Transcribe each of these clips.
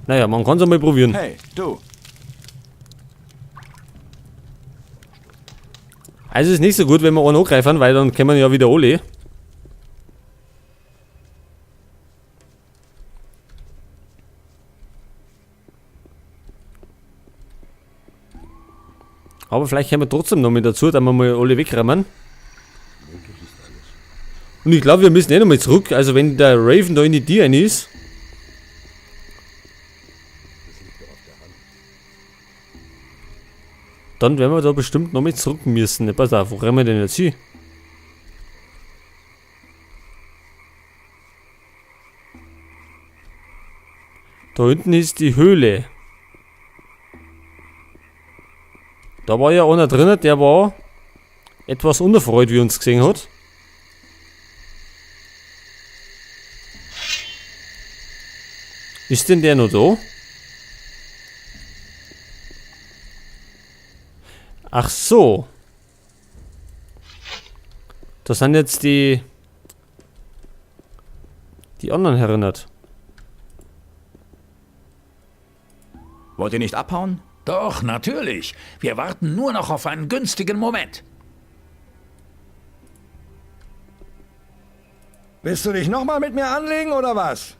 Naja, man kann es einmal probieren. Hey, du. Also ist nicht so gut, wenn wir einen angreifen, weil dann können wir ja wieder alle. Aber vielleicht können wir trotzdem noch mit dazu, dass wir mal alle wegräumen. Und ich glaube, wir müssen eh noch mal zurück. Also wenn der Raven da in die Tür rein ist. Dann werden wir da bestimmt noch mal zurück müssen. Ne, pass auf, wo rennen wir denn jetzt hin? Da hinten ist die Höhle. Da war ja einer drinnen, der war etwas unerfreut, wie er uns gesehen hat. Ist denn der noch da? Ach so. Das sind jetzt die anderen erinnert. Wollt ihr nicht abhauen? Doch, natürlich. Wir warten nur noch auf einen günstigen Moment. Willst du dich nochmal mit mir anlegen oder was?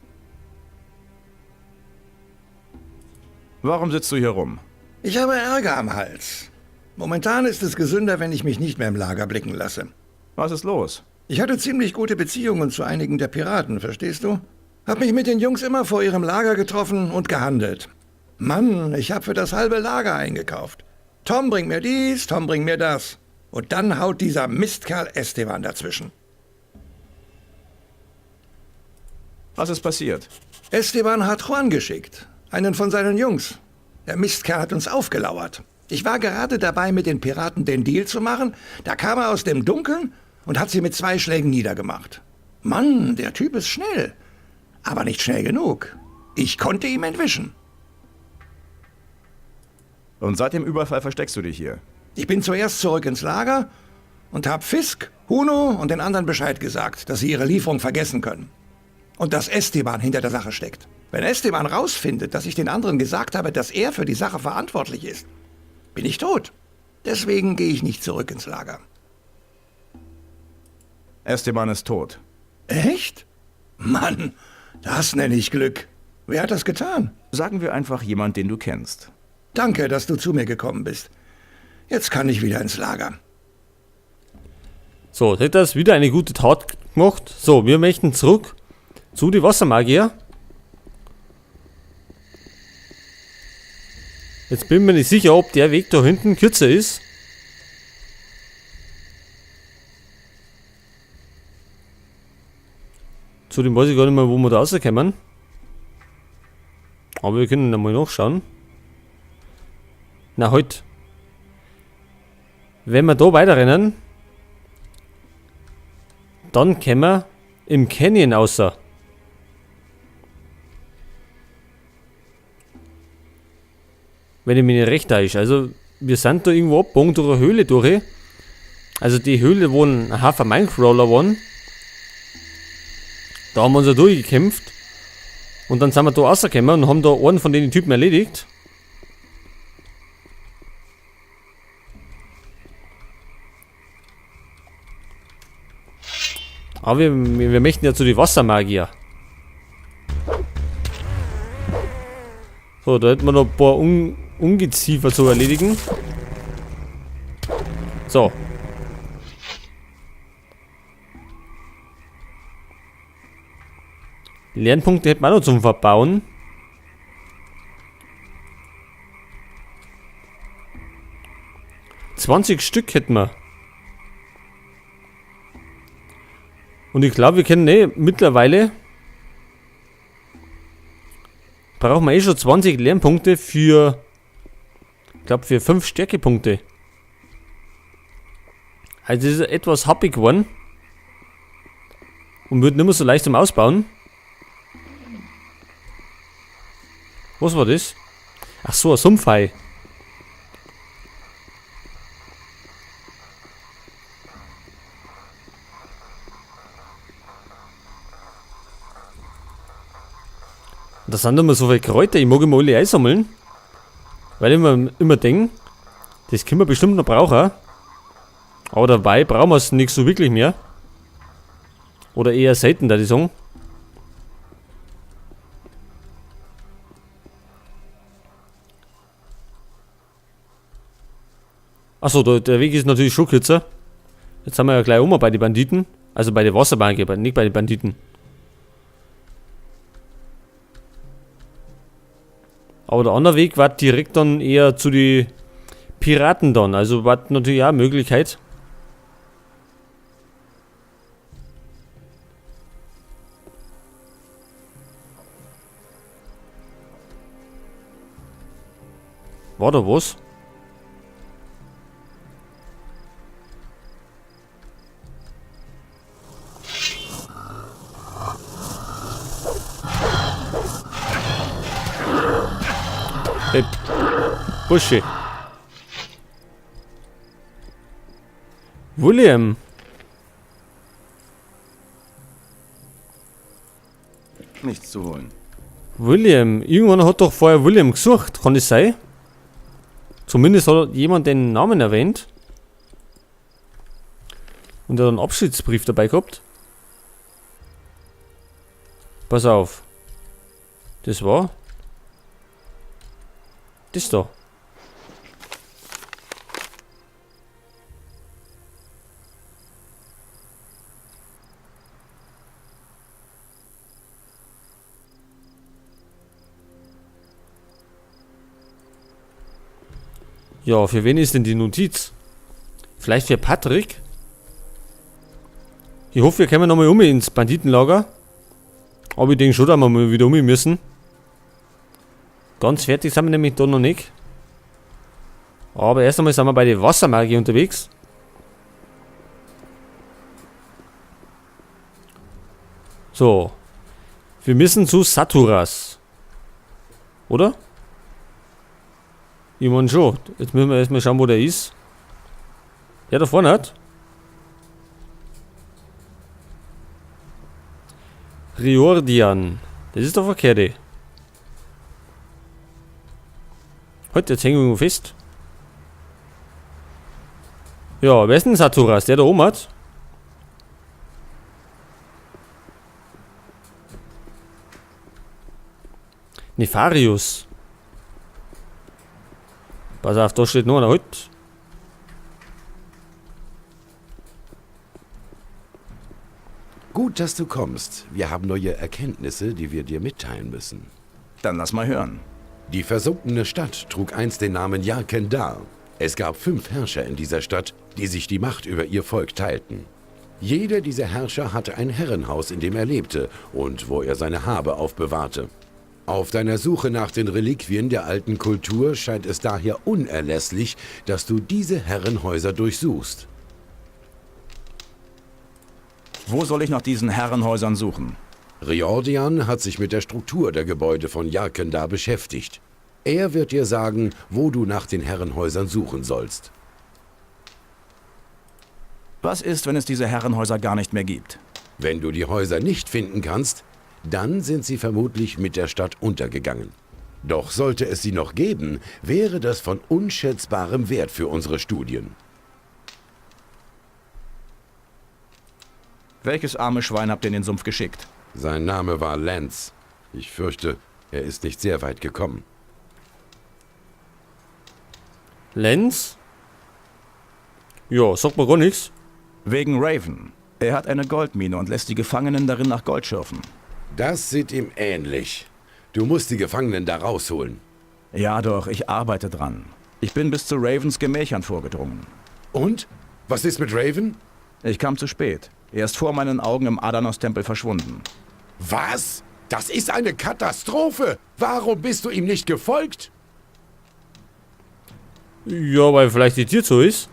Warum sitzt du hier rum? Ich habe Ärger am Hals. Momentan ist es gesünder, wenn ich mich nicht mehr im Lager blicken lasse. Was ist los? Ich hatte ziemlich gute Beziehungen zu einigen der Piraten, verstehst du? Hab mich mit den Jungs immer vor ihrem Lager getroffen und gehandelt. Mann, ich hab für das halbe Lager eingekauft. Tom bringt mir dies, Tom bringt mir das. Und dann haut dieser Mistkerl Esteban dazwischen. Was ist passiert? Esteban hat Juan geschickt, einen von seinen Jungs. Der Mistkerl hat uns aufgelauert. Ich war gerade dabei, mit den Piraten den Deal zu machen, da kam er aus dem Dunkeln und hat sie mit 2 Schlägen niedergemacht. Mann, der Typ ist schnell, aber nicht schnell genug. Ich konnte ihm entwischen. Und seit dem Überfall versteckst du dich hier? Ich bin zuerst zurück ins Lager und hab Fisk, Huno und den anderen Bescheid gesagt, dass sie ihre Lieferung vergessen können. Und dass Esteban hinter der Sache steckt. Wenn Esteban rausfindet, dass ich den anderen gesagt habe, dass er für die Sache verantwortlich ist, bin ich tot. Deswegen gehe ich nicht zurück ins Lager. Esteban ist tot. Echt? Mann, das nenne ich Glück. Wer hat das getan? Sagen wir einfach jemand, den du kennst. Danke, dass du zu mir gekommen bist. Jetzt kann ich wieder ins Lager. So, hat das wieder eine gute Tat gemacht. So, wir möchten zurück zu die Wassermagier. Jetzt bin ich mir nicht sicher, ob der Weg da hinten kürzer ist. Zudem weiß ich gar nicht mehr, wo wir da rauskommen. Aber wir können dann mal nachschauen. Na halt. Wenn wir da weiterrennen, dann können wir im Canyon außer. Wenn ich mich nicht recht ist. Also wir sind da irgendwo abgebogen durch eine Höhle durch. Also die Höhle, wo ein Hafer Minecrawler waren. Da haben wir uns ja durchgekämpft. Und dann sind wir da rausgekommen und haben da einen von den Typen erledigt. Aber wir möchten ja zu den Wassermagier. So, da hätten wir noch ein paar Ungeziefer zu erledigen. So. Lernpunkte hätten wir auch noch zum Verbauen. $20 Stück hätten wir. Und ich glaube, wir können mittlerweile brauchen wir schon 20 Lernpunkte für, ich glaube, für 5 Stärkepunkte. Also das ist etwas happig geworden. Und wird nicht mehr so leicht zum Ausbauen. Was war das? Ach so, ein Sumpfhai. Da sind immer so viele Kräuter, ich mag immer alle einsammeln. Weil ich mir immer denke, das können wir bestimmt noch brauchen. Aber dabei brauchen wir es nicht so wirklich mehr. Oder eher selten, da die sagen. Achso, der Weg ist natürlich schon kürzer. Jetzt sind wir ja gleich oben bei den Banditen. Also bei den Wasserbanken, nicht bei den Banditen. Aber der andere Weg war direkt dann eher zu den Piraten dann. Also war natürlich auch eine Möglichkeit. War da was? Hey, Busche. William. Nichts zu holen. William. Irgendwann hat doch vorher William gesucht. Kann das sein? Zumindest hat jemand den Namen erwähnt. Und er hat einen Abschiedsbrief dabei gehabt. Pass auf. Das war... Das da. Ja, für wen ist denn die Notiz? Vielleicht für Patrick? Ich hoffe, wir kommen nochmal um ins Banditenlager. Aber ich denke schon, dass wir mal wieder um müssen. Ganz fertig sind wir nämlich da noch nicht. Aber erst einmal sind wir bei der Wassermagie unterwegs. So. Wir müssen zu Saturas. Oder? Ich meine schon. Jetzt müssen wir erstmal schauen, wo der ist. Ja, da vorne hat. Riordian. Das ist doch verkehrt. Heute, jetzt hängen wir irgendwo fest. Ja, wer ist denn Saturas? Der da oben hat? Nefarius. Pass auf, da steht noch einer heute. Gut, dass du kommst. Wir haben neue Erkenntnisse, die wir dir mitteilen müssen. Dann lass mal hören. Die versunkene Stadt trug einst den Namen Yarkendar. Es gab 5 Herrscher in dieser Stadt, die sich die Macht über ihr Volk teilten. Jeder dieser Herrscher hatte ein Herrenhaus, in dem er lebte und wo er seine Habe aufbewahrte. Auf deiner Suche nach den Reliquien der alten Kultur scheint es daher unerlässlich, dass du diese Herrenhäuser durchsuchst. Wo soll ich nach diesen Herrenhäusern suchen? Riordian hat sich mit der Struktur der Gebäude von Yarkendar beschäftigt. Er wird dir sagen, wo du nach den Herrenhäusern suchen sollst. Was ist, wenn es diese Herrenhäuser gar nicht mehr gibt? Wenn du die Häuser nicht finden kannst, dann sind sie vermutlich mit der Stadt untergegangen. Doch sollte es sie noch geben, wäre das von unschätzbarem Wert für unsere Studien. Welches arme Schwein habt ihr in den Sumpf geschickt? Sein Name war Lance. Ich fürchte, er ist nicht sehr weit gekommen. Lenz? Ja, sagt mir gar nichts. Wegen Raven. Er hat eine Goldmine und lässt die Gefangenen darin nach Gold schürfen. Das sieht ihm ähnlich. Du musst die Gefangenen da rausholen. Ja doch, ich arbeite dran. Ich bin bis zu Ravens Gemächern vorgedrungen. Und? Was ist mit Raven? Ich kam zu spät. Er ist vor meinen Augen im Adanos-Tempel verschwunden. Was? Das ist eine Katastrophe! Warum bist du ihm nicht gefolgt? Ja, weil vielleicht die Tür so ist.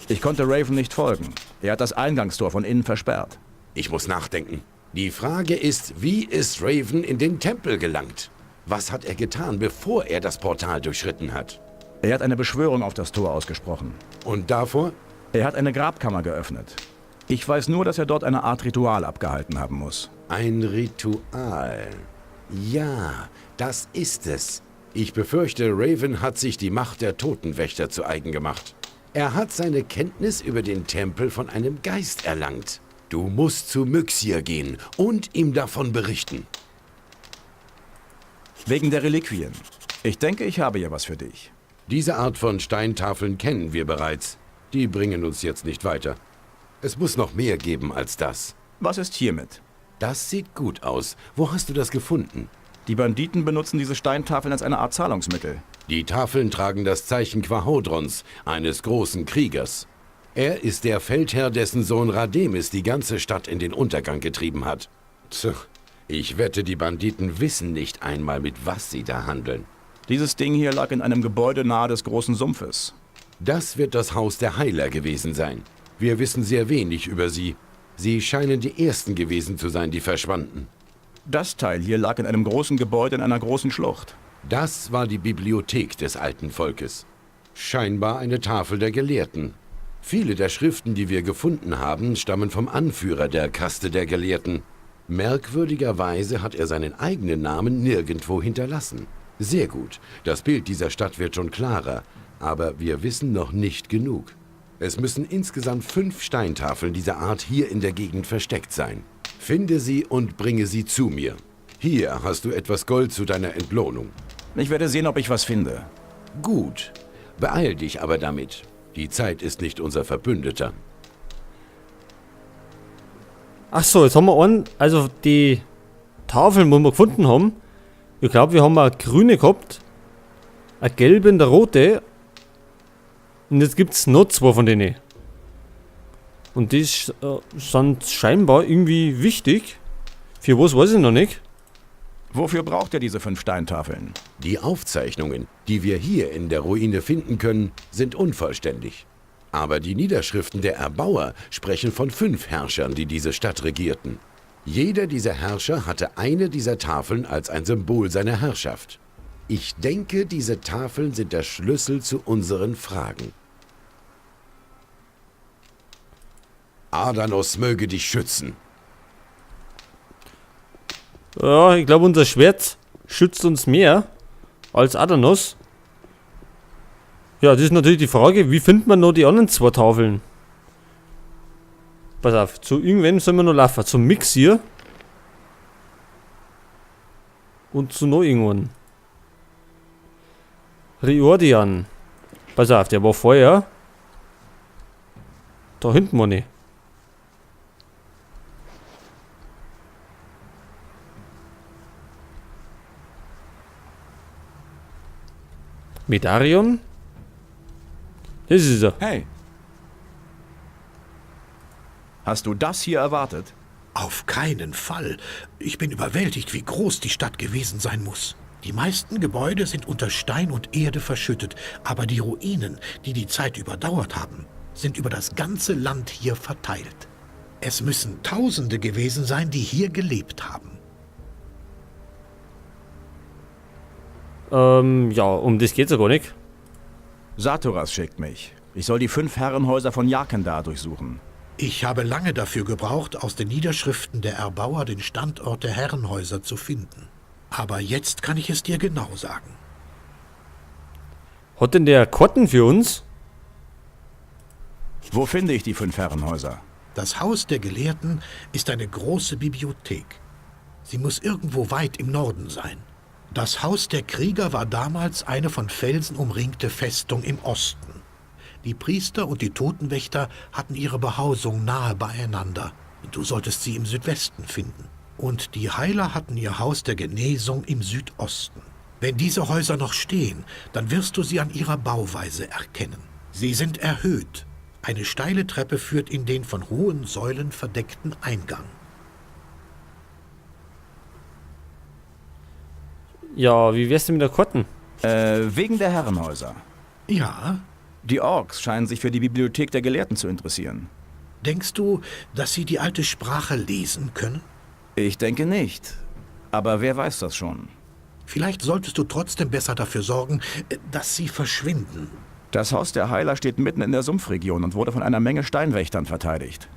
Ich konnte Raven nicht folgen. Er hat das Eingangstor von innen versperrt. Ich muss nachdenken. Die Frage ist, wie ist Raven in den Tempel gelangt? Was hat er getan, bevor er das Portal durchschritten hat? Er hat eine Beschwörung auf das Tor ausgesprochen. Und davor? Er hat eine Grabkammer geöffnet. Ich weiß nur, dass er dort eine Art Ritual abgehalten haben muss. Ein Ritual. Ja, das ist es. Ich befürchte, Raven hat sich die Macht der Totenwächter zu eigen gemacht. Er hat seine Kenntnis über den Tempel von einem Geist erlangt. Du musst zu Myxir gehen und ihm davon berichten. Wegen der Reliquien. Ich denke, ich habe ja was für dich. Diese Art von Steintafeln kennen wir bereits. Die bringen uns jetzt nicht weiter. Es muss noch mehr geben als das. Was ist hiermit? Das sieht gut aus. Wo hast du das gefunden? Die Banditen benutzen diese Steintafeln als eine Art Zahlungsmittel. Die Tafeln tragen das Zeichen Quahodrons, eines großen Kriegers. Er ist der Feldherr, dessen Sohn Rademis die ganze Stadt in den Untergang getrieben hat. Tch, ich wette, die Banditen wissen nicht einmal, mit was sie da handeln. Dieses Ding hier lag in einem Gebäude nahe des großen Sumpfes. Das wird das Haus der Heiler gewesen sein. Wir wissen sehr wenig über sie. Sie scheinen die Ersten gewesen zu sein, die verschwanden. Das Teil hier lag in einem großen Gebäude in einer großen Schlucht. Das war die Bibliothek des alten Volkes. Scheinbar eine Tafel der Gelehrten. Viele der Schriften, die wir gefunden haben, stammen vom Anführer der Kaste der Gelehrten. Merkwürdigerweise hat er seinen eigenen Namen nirgendwo hinterlassen. Sehr gut, das Bild dieser Stadt wird schon klarer, aber wir wissen noch nicht genug. Es müssen insgesamt 5 Steintafeln dieser Art hier in der Gegend versteckt sein. Finde sie und bringe sie zu mir. Hier hast du etwas Gold zu deiner Entlohnung. Ich werde sehen, ob ich was finde. Gut, beeil dich aber damit. Die Zeit ist nicht unser Verbündeter. Ach so, jetzt haben wir einen, also die Tafeln, wo wir gefunden haben. Ich glaube, wir haben eine grüne gehabt, eine gelbe und eine rote. Und jetzt gibt es noch 2 von denen. Und die sind scheinbar irgendwie wichtig. Für was weiß ich noch nicht. Wofür braucht ihr diese 5 Steintafeln? Die Aufzeichnungen, die wir hier in der Ruine finden können, sind unvollständig. Aber die Niederschriften der Erbauer sprechen von 5 Herrschern, die diese Stadt regierten. Jeder dieser Herrscher hatte eine dieser Tafeln als ein Symbol seiner Herrschaft. Ich denke, diese Tafeln sind der Schlüssel zu unseren Fragen. Adanos möge dich schützen. Ja, ich glaube, unser Schwert schützt uns mehr als Adanos. Ja, das ist natürlich die Frage, wie findet man noch die anderen 2 Tafeln? Pass auf, zu irgendwem sollen wir noch laufen. Zum Myxir. Und zu noch irgendwann. Riordian. Pass auf, der war vorher. Da hinten war nicht. Medarion? Das ist er. Hey! Hast du das hier erwartet? Auf keinen Fall. Ich bin überwältigt, wie groß die Stadt gewesen sein muss. Die meisten Gebäude sind unter Stein und Erde verschüttet, aber die Ruinen, die die Zeit überdauert haben, sind über das ganze Land hier verteilt. Es müssen Tausende gewesen sein, die hier gelebt haben. Ja, um das geht's ja gar nicht. Saturas schickt mich. Ich soll die 5 Herrenhäuser von Jakendar durchsuchen. Ich habe lange dafür gebraucht, aus den Niederschriften der Erbauer den Standort der Herrenhäuser zu finden. Aber jetzt kann ich es dir genau sagen. Hat denn der Karten für uns? Wo finde ich die 5 Herrenhäuser? Das Haus der Gelehrten ist eine große Bibliothek. Sie muss irgendwo weit im Norden sein. Das Haus der Krieger war damals eine von Felsen umringte Festung im Osten. Die Priester und die Totenwächter hatten ihre Behausung nahe beieinander. Du solltest sie im Südwesten finden. Und die Heiler hatten ihr Haus der Genesung im Südosten. Wenn diese Häuser noch stehen, dann wirst du sie an ihrer Bauweise erkennen. Sie sind erhöht. Eine steile Treppe führt in den von hohen Säulen verdeckten Eingang. Ja, wie wär's denn mit der Karten? Wegen der Herrenhäuser. Ja, Die Orks scheinen sich für die Bibliothek der Gelehrten zu interessieren. denkst du, dass sie die alte Sprache lesen können? Ich denke nicht. Aber wer weiß das schon? Vielleicht solltest du trotzdem besser dafür sorgen, dass sie verschwinden. Das Haus der Heiler steht mitten in der Sumpfregion und wurde von einer Menge Steinwächtern verteidigt.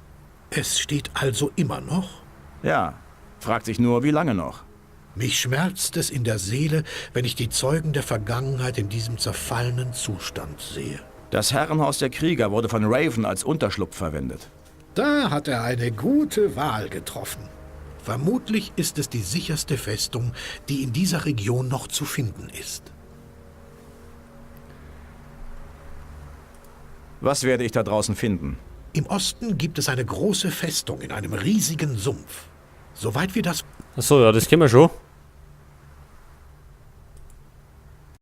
Es steht also immer noch? Ja, fragt sich nur, wie lange noch? Mich schmerzt es in der Seele, wenn ich die Zeugen der Vergangenheit in diesem zerfallenen Zustand sehe. Das Herrenhaus der Krieger wurde von Raven als Unterschlupf verwendet. Da hat er eine gute Wahl getroffen. Vermutlich ist es die sicherste Festung, die in dieser Region noch zu finden ist. Was werde ich da draußen finden? Im Osten gibt es eine große Festung in einem riesigen Sumpf. Soweit wir das Achso, ja, das kennen wir schon.